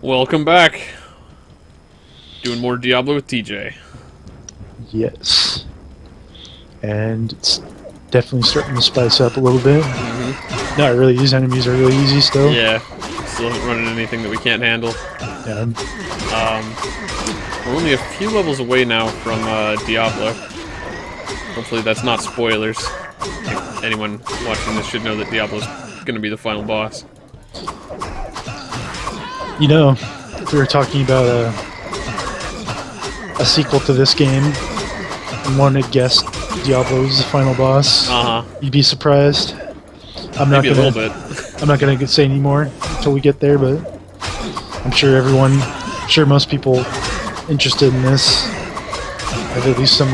Welcome back. Doing more Diablo with TJ. Yes. And it's definitely starting to spice up a little bit. Not really. These enemies are really easy still. Yeah. Still haven't run into anything that we can't handle. Yeah. We're only a few levels away now from Diablo. Hopefully that's not spoilers. Anyone watching this should know that Diablo's going to be the final boss. You know, if we were talking about a sequel to this game and one had guessed Diablo's the final boss, you'd be surprised. I'm not Maybe gonna, a little bit. I'm not gonna say any more until we get there, but I'm sure most people interested in this have at least some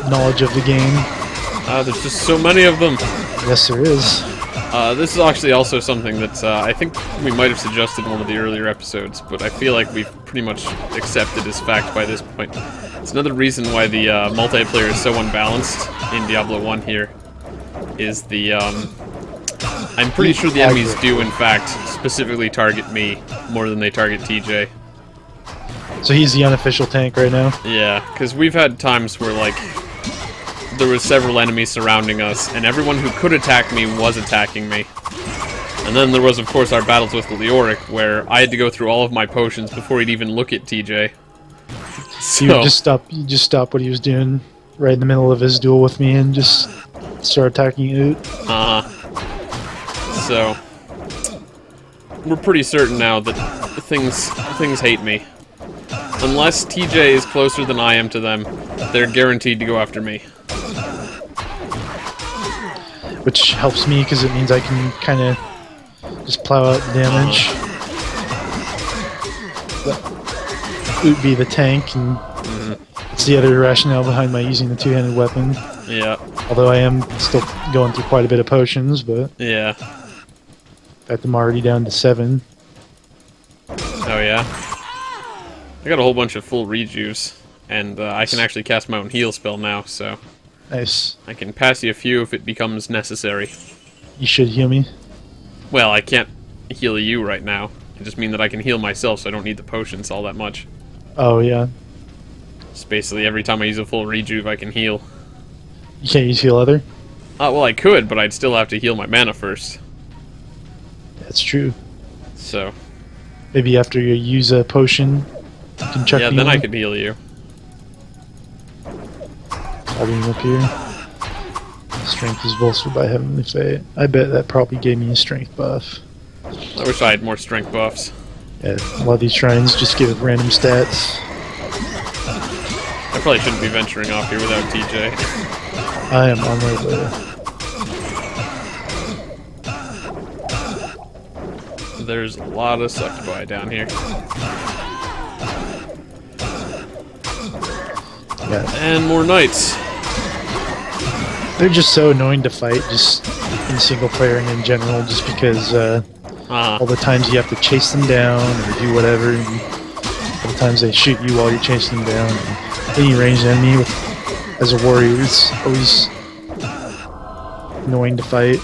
knowledge of the game. There's just so many of them. Yes, there is. This is actually also something that I think we might have suggested in one of the earlier episodes, but I feel like we've pretty much accepted as fact by this point. It's another reason why the multiplayer is so unbalanced in Diablo 1 here, is the, I'm pretty sure the enemies do, in fact, specifically target me more than they target TJ. So he's the unofficial tank right now? Yeah, because we've had times where, like, there was several enemies surrounding us, and everyone who could attack me was attacking me. And then there was, of course, our battles with Leoric, where I had to go through all of my potions before he'd even look at TJ. So, You just stop what he was doing right in the middle of his duel with me and just start attacking Oot. So, we're pretty certain now that things hate me. Unless TJ is closer than I am to them, they're guaranteed to go after me. Which helps me because it means I can kind of just plow out the damage. Oot be the tank, and it's the other rationale behind my using the two-handed weapon. Yeah. Although I am still going through quite a bit of potions, but Yeah. in fact I'm already down to 7. Oh yeah? I got a whole bunch of full rejuves, and I can actually cast my own heal spell now, so Nice. I can pass you a few if it becomes necessary. You should heal me. Well, I can't heal you right now. I just mean that I can heal myself, so I don't need the potions all that much. Oh yeah. Just basically every time I use a full rejuve, I can heal. You can't use heal other? Well, I could, but I'd still have to heal my mana first. That's true. So, Maybe after you use a potion, you can chuck yeah, me then in. I could heal you. I'll bring him up here. Strength is bolstered by Heavenly Fate. I bet that probably gave me a strength buff. I wish I had more strength buffs. Yeah, a lot of these shrines just give random stats. I probably shouldn't be venturing off here without TJ. I am on my way. There's a lot of succubi down here. Yeah. And more knights. They're just so annoying to fight, just in single player and in general, just because all the times you have to chase them down or do whatever, and all the times they shoot you while you're chasing them down. And any ranged enemy as a warrior is always annoying to fight.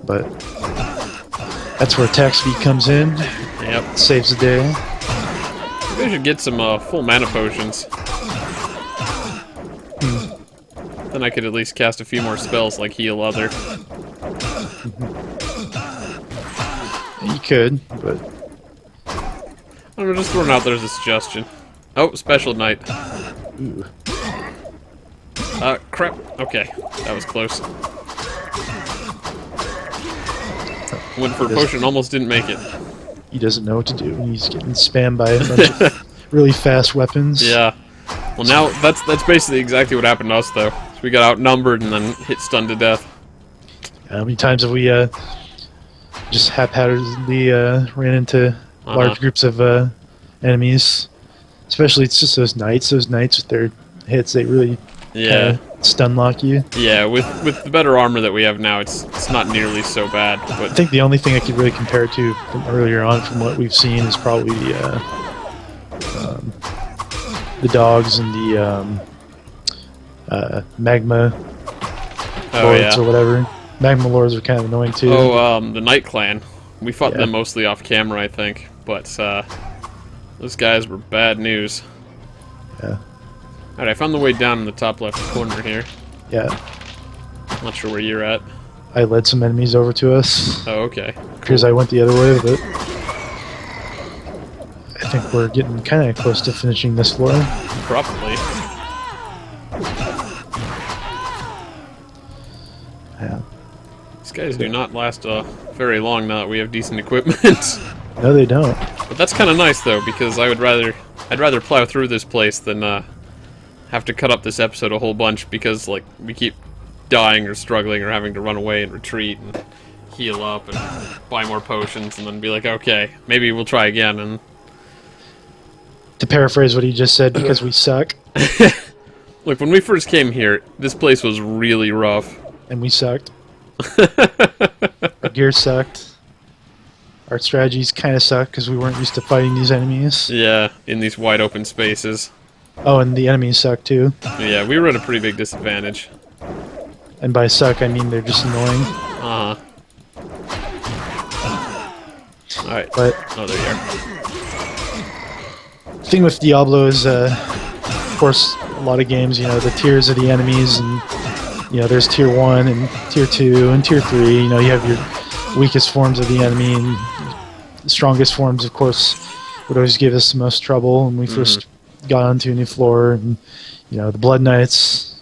But that's where attack speed comes in. Yep. Saves the day. Maybe I should get some full mana potions. Then I could at least cast a few more spells like heal other. You could, but I'm just throwing out there as a suggestion. Oh, special knight. ooh. Crap. Okay, that was close. Went for a potion, almost didn't make it. He doesn't know what to do. He's getting spammed by a bunch of really fast weapons. Yeah. Well, now that's basically exactly what happened to us, though. So we got outnumbered and then hit stunned to death. How many times have we just haphazardly ran into large groups of enemies? Especially, it's just those knights. Those knights with their hits, they really stun lock you. Yeah, with the better armor that we have now, it's not nearly so bad. But I think the only thing I could really compare it to from earlier on, from what we've seen, is probably the dogs and the magma bullets or whatever. Magma Lords are kind of annoying too. Oh, the Night Clan. We fought Yeah. them mostly off camera, I think. But, those guys were bad news. Yeah. Alright, I found the way down in the top left corner here. Yeah. Not sure where you're at. I led some enemies over to us. Oh, okay. Because I went the other way with it. I think we're getting kind of close to finishing this floor. Probably. Yeah. These guys do not last very long now that we have decent equipment. No, they don't. But that's kind of nice though, because I'd rather plow through this place than have to cut up this episode a whole bunch because like we keep dying or struggling or having to run away and retreat and heal up and buy more potions and then be like, okay, maybe we'll try again. And To paraphrase what he just said, because we suck look, when we first came here, this place was really rough. and we sucked. Our gear sucked. Our strategies kind of suck because we weren't used to fighting these enemies. Yeah, in these wide open spaces. Oh, and the enemies suck too. Yeah, we were at a pretty big disadvantage. And by suck, I mean they're just annoying. Uh-huh. Alright. But Oh, there you are. the thing with Diablo is, of course, a lot of games, you know, the tiers of the enemies, and, you know, there's tier 1 and tier 2 and tier 3. You know, you have your weakest forms of the enemy, and the strongest forms, of course, would always give us the most trouble when we first got onto a new floor. And, you know, the Blood Knights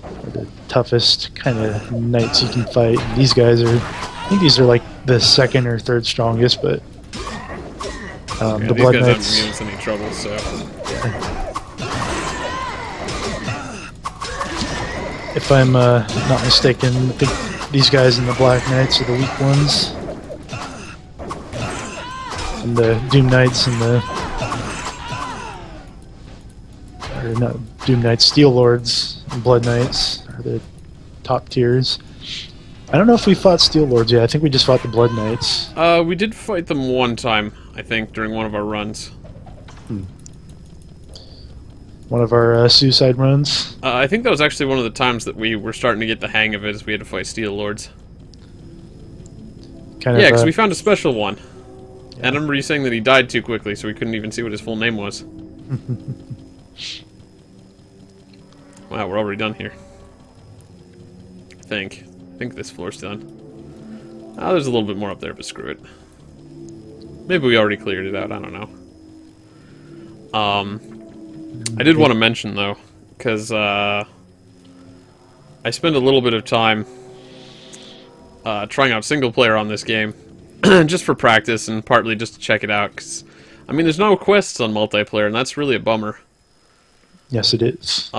are the toughest kind of knights you can fight. And these guys are, I think these are like the second or third strongest, but Yeah, the these Blood guys Knights. haven't given us any trouble, so... If I'm not mistaken, I think these guys in the Black Knights are the weak ones. And the Doom Knights and the... Or not, Doom Knights, Steel Lords and Blood Knights are the top tiers. I don't know if we fought Steel Lords yet. I think we just fought the Blood Knights. We did fight them one time, I think, during one of our runs. One of our suicide runs. I think that was actually one of the times that we were starting to get the hang of it, as we had to fight Steel Lords. Kind Yeah, of, because we found a special one. And I remember you saying that he died too quickly, so we couldn't even see what his full name was. Wow, we're already done here. I think this floor's done. Ah, there's a little bit more up there, but screw it. Maybe we already cleared it out, I don't know. I did want to mention, though, because I spent a little bit of time trying out single player on this game, just for practice and partly just to check it out, because, I mean, there's no quests on multiplayer, and that's really a bummer. Yes, it is.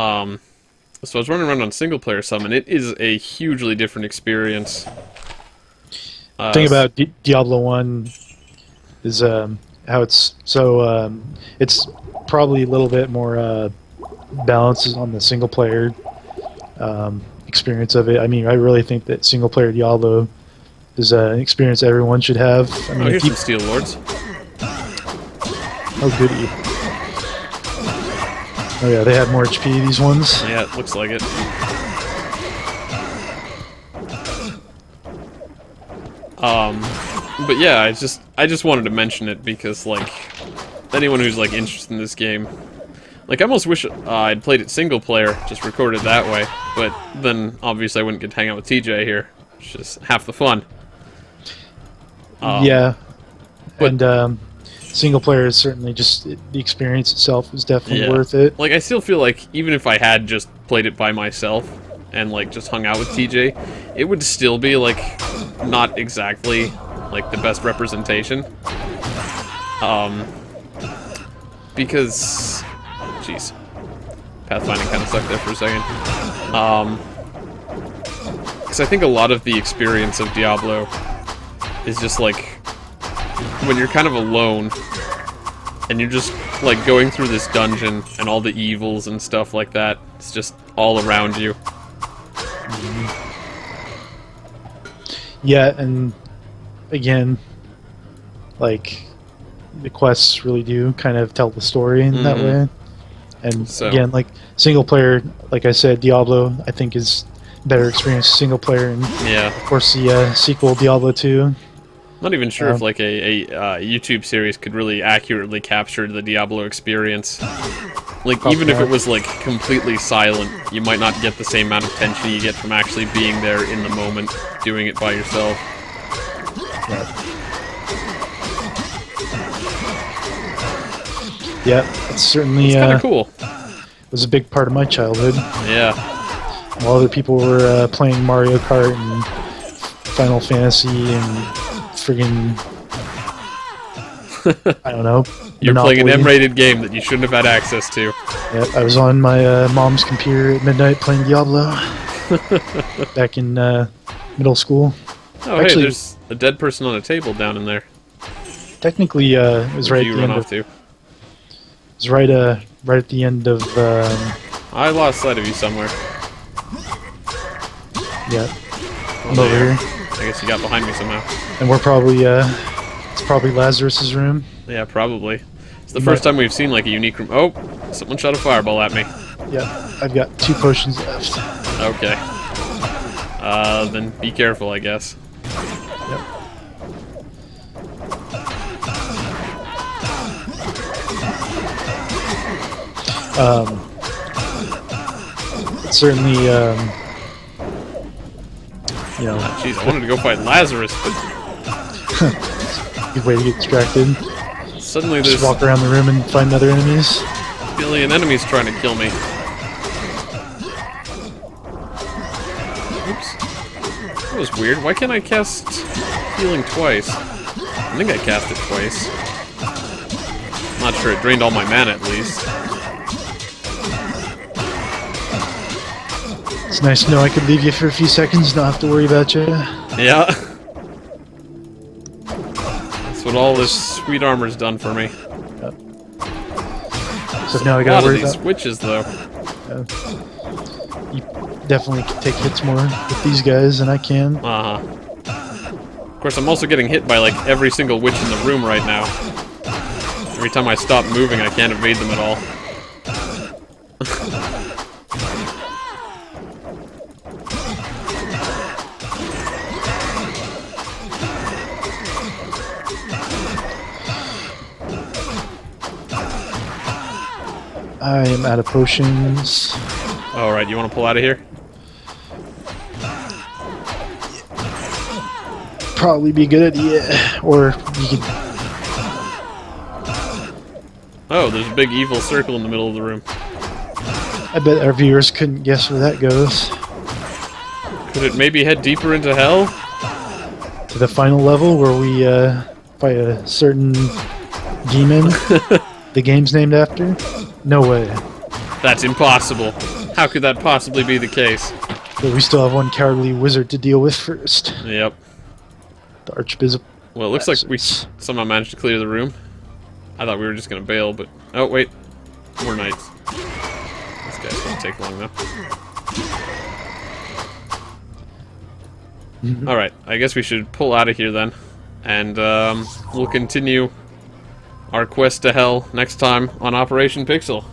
So I was running around on single player some, and it is a hugely different experience. The thing about Diablo 1 is how it's so it's probably a little bit more balanced on the single player experience of it. I mean, I really think that single player Diablo is an experience everyone should have. I mean, Here's some Steel Lords. Oh, goody. Oh yeah, they have more HP, these ones. Yeah, it looks like it. But yeah, I just wanted to mention it because, like, anyone who's, like, interested in this game, like, I almost wish I'd played it single player, just recorded it that way, but then, obviously, I wouldn't get to hang out with TJ here. It's just half the fun. Yeah. but- And single player is certainly just, the experience itself is definitely Yeah. worth it. Like, I still feel like, even if I had just played it by myself, and, like, just hung out with TJ, it would still be, like, not exactly, like, the best representation. Because... Jeez. Pathfinding kind of sucked there for a second. Because I think a lot of the experience of Diablo is just, like, when you're kind of alone, and you're just, like, going through this dungeon, and all the evils and stuff like that, it's just all around you. Yeah, and again, like, the quests really do kind of tell the story in that way. And So- again, like, single player, like I said, Diablo, I think is better experience single player, and Yeah. of course the sequel Diablo 2. Not even sure if like a YouTube series could really accurately capture the Diablo experience. Like, Probably even if not. it was like completely silent, you might not get the same amount of tension you get from actually being there in the moment, doing it by yourself. Yeah, it's certainly It's kind of cool. was a big part of my childhood. Yeah. While other people were playing Mario Kart and Final Fantasy and friggin' I don't know. You're Monopoly. playing an M-rated game that you shouldn't have had access to. Yeah, I was on my mom's computer at midnight playing Diablo back in middle school. Oh, Actually, hey, there's a dead person on a table down in there. Technically, it was right Where'd at you the run end off of. to? It was right at the end of. I lost sight of you somewhere. Yeah, Oh, I'm over there. here, I guess you got behind me somehow. and we're probably. It's probably Lazarus's room. Yeah, probably. It's the first time we've seen like a unique room. Oh, someone shot a fireball at me. Yeah, I've got 2 potions left. Okay. Then be careful, I guess. Yep. It's certainly, you know, Jeez, I wanted to go fight Lazarus, but good way to get distracted. suddenly Just there's walk around the room and find other enemies. a billion enemies trying to kill me. Oops. That was weird. Why can't I cast healing twice? I think I cast it twice. Not sure. It drained all my mana at least. It's nice to know I could leave you for a few seconds, not have to worry about you. Yeah. That's what all this sweet armor's done for me. So now I A lot gotta of worry these about. witches, though. You definitely can take hits more with these guys than I can. Uh-huh. Of course, I'm also getting hit by, like, every single witch in the room right now. Every time I stop moving, I can't evade them at all. I am out of potions. Alright, you want to pull out of here? Probably be a good idea. Or you could. Oh, there's a big evil circle in the middle of the room. I bet our viewers couldn't guess where that goes. Could it maybe head deeper into hell? To the final level where we fight a certain demon the game's named after? No way. That's impossible. How could that possibly be the case? But we still have one cowardly wizard to deal with first. Yep. The Archbishop. Well, it looks like we Lazarus. somehow managed to clear the room. I thought we were just gonna bail, but... Oh, wait. More knights. This guy's gonna take long, though. Alright, I guess we should pull out of here then. And, we'll continue our quest to hell next time on Operation Pixel.